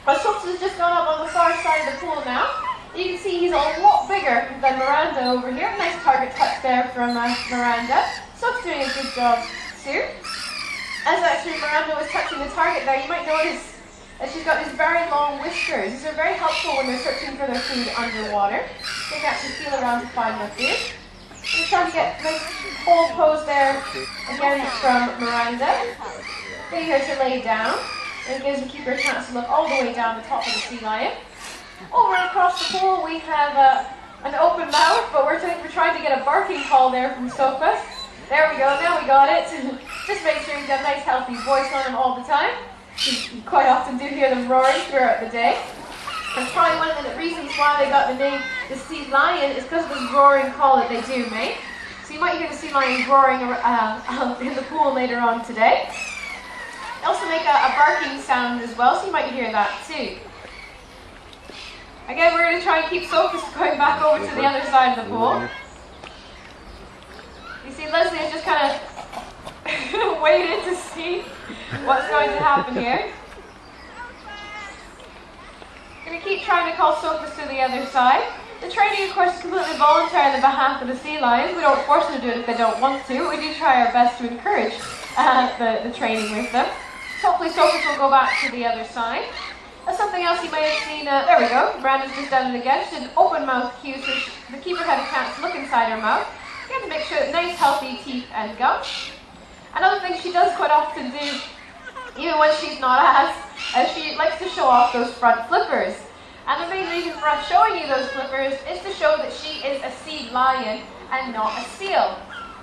But Sofus has just gone up on the far side of the pool now. You can see he's a lot bigger than Miranda over here. Nice target touch there from Miranda. Sofus doing a good job too. As actually Miranda was touching the target there, you might notice that she's got these very long whiskers. These are very helpful when they're searching for their food underwater. They can actually feel around to find their food. And trying to get a nice hold pose there again from Miranda. Getting her to lay down. And it gives the keeper a chance to look all the way down the top of the sea lion. Over across the pool we have an open mouth, but we're trying to get a barking call there from Sofus. There we go, now we got it. Just make sure you've got a nice healthy voice on him all the time. You quite often do hear them roaring throughout the day. And probably one of the reasons why they got the name the sea lion is because of this roaring call that they do make. So you might hear the sea lion roaring in the pool later on today. They also make a barking sound as well, so you might hear that too. Again, we're going to try and keep Sofus going back over to the other side of the pool. You see, Leslie is just kind of waiting to see what's going to happen here. Going to keep trying to call Sofus to the other side. The training, of course, is completely voluntary on the behalf of the sea lions. We don't force them to do it if they don't want to. We do try our best to encourage the training with them. So hopefully Sofus will go back to the other side. Something else you may have seen, there we go, Brandon's just done it again. She did an open mouth cue, so the keeper had a chance to look inside her mouth. You have to make sure that nice healthy teeth and gums. Another thing she does quite often do, even when she's not as she likes to show off those front flippers. And the main reason for us showing you those flippers is to show that she is a sea lion and not a seal.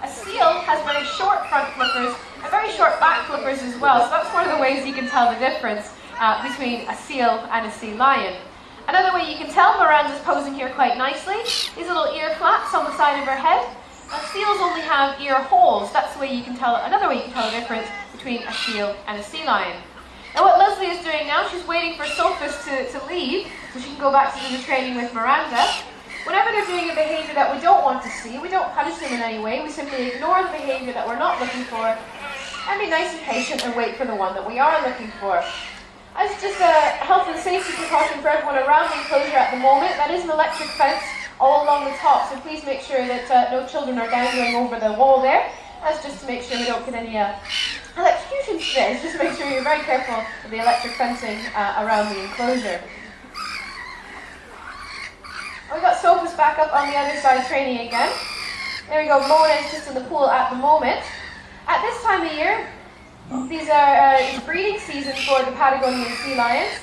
A seal has very short front flippers and very short back flippers as well, so that's one of the ways you can tell the difference between a seal and a sea lion. Another way you can tell, Miranda's posing here quite nicely, these little ear flaps on the side of her head. Seals only have ear holes. That's the way you can tell, another way you can tell the difference between a seal and a sea lion. Now what Leslie is doing now, she's waiting for Sofus to leave so she can go back to do the training with Miranda. Whenever they're doing a behaviour that we don't want to see, we don't punish them in any way, we simply ignore the behaviour that we're not looking for and be nice and patient and wait for the one that we are looking for. As just a health and safety precaution for everyone around the enclosure at the moment, that is an electric fence all along the top, so please make sure that no children are dangling over the wall there. That's just to make sure we don't get any electrocutions today. Just make sure you're very careful of the electric fencing around the enclosure. We've got Sofus back up on the other side training again. There we go, Mona is just in the pool at the moment. At this time of year, these are breeding season for the Patagonian sea lions,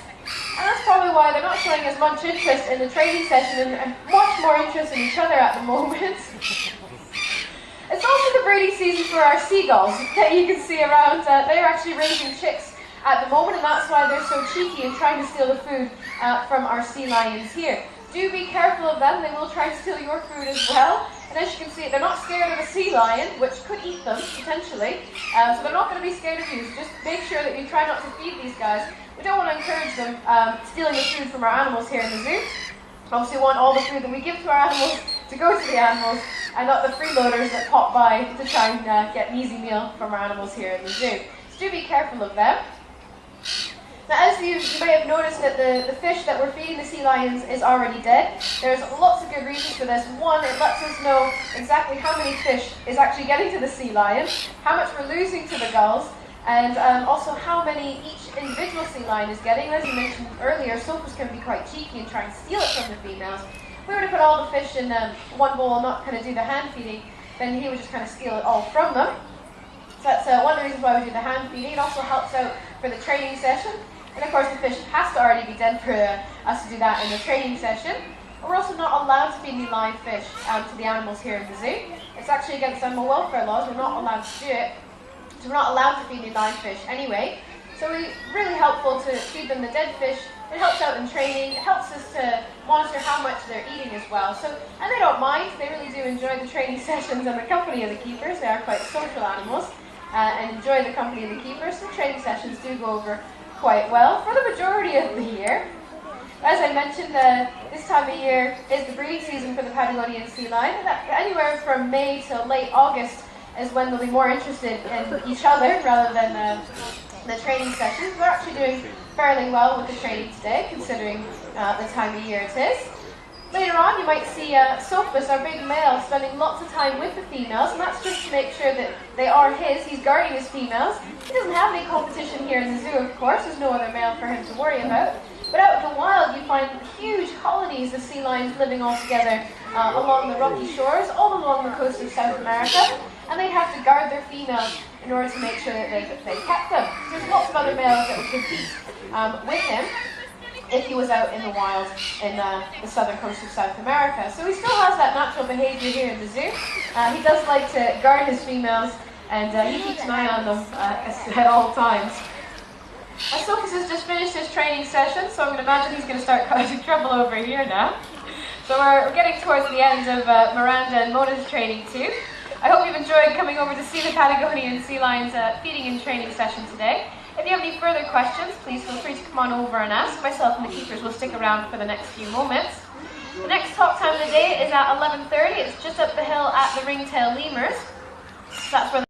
and that's probably why they're not showing as much interest in the training session and much more interest in each other at the moment. It's also the breeding season for our seagulls that you can see around. They're actually raising chicks at the moment, and that's why they're so cheeky and trying to steal the food from our sea lions here. Do be careful of them, they will try to steal your food as well. And as you can see, they're not scared of a sea lion, which could eat them, potentially. So they're not going to be scared of you, so just make sure that you try not to feed these guys. We don't want to encourage them stealing the food from our animals here in the zoo. Obviously we want all the food that we give to our animals to go to the animals, and not the freeloaders that pop by to try and get an easy meal from our animals here in the zoo. So do be careful of them. Now, as you may have noticed that the fish that we're feeding the sea lions is already dead. There's lots of good reasons for this. One, it lets us know exactly how many fish is actually getting to the sea lion, how much we're losing to the gulls, and also how many each individual sea lion is getting. As you mentioned earlier, Sofus can be quite cheeky and try and steal it from the females. If we were to put all the fish in one bowl and not kind of do the hand feeding, then he would just kind of steal it all from them. So that's one of the reasons why we do the hand feeding. It also helps out for the training session. And of course the fish has to already be dead for us to do that in the training session. And we're also not allowed to feed any live fish to the animals here in the zoo. It's actually against animal welfare laws, we're not allowed to do it. So we're not allowed to feed any live fish anyway. So it's really helpful to feed them the dead fish. It helps out in training, it helps us to monitor how much they're eating as well. So, and they don't mind, they really do enjoy the training sessions and the company of the keepers. They are quite social animals and enjoy the company of the keepers. So training sessions do go over quite well for the majority of the year. As I mentioned, this time of year is the breeding season for the Patagonian Sea Lion. Anywhere from May till late August is when they'll be more interested in each other rather than the training sessions. We're actually doing fairly well with the training today, considering the time of year it is. Later on, you might see Sofus, our big male, spending lots of time with the females, and that's just to make sure that they are his. He's guarding his females. He doesn't have any competition here in the zoo, of course. There's no other male for him to worry about. But out in the wild, you find huge colonies of sea lions living all together along the rocky shores, all along the coast of South America, and they have to guard their females in order to make sure that they kept them. There's lots of other males that would compete with him if he was out in the wild in the southern coast of South America. So he still has that natural behavior here in the zoo. He does like to guard his females, and he keeps an eye on them at all times. Sofus has just finished his training session, so I'm going to imagine he's going to start causing trouble over here now. So we're getting towards the end of Miranda and Mona's training too. I hope you've enjoyed coming over to see the Patagonian Sea Lions feeding and training session today. If you have any further questions, please feel free to come on over and ask. Myself and the keepers will stick around for the next few moments. The next talk time of the day is at 11:30. It's just up the hill at the Ringtail Lemurs. That's where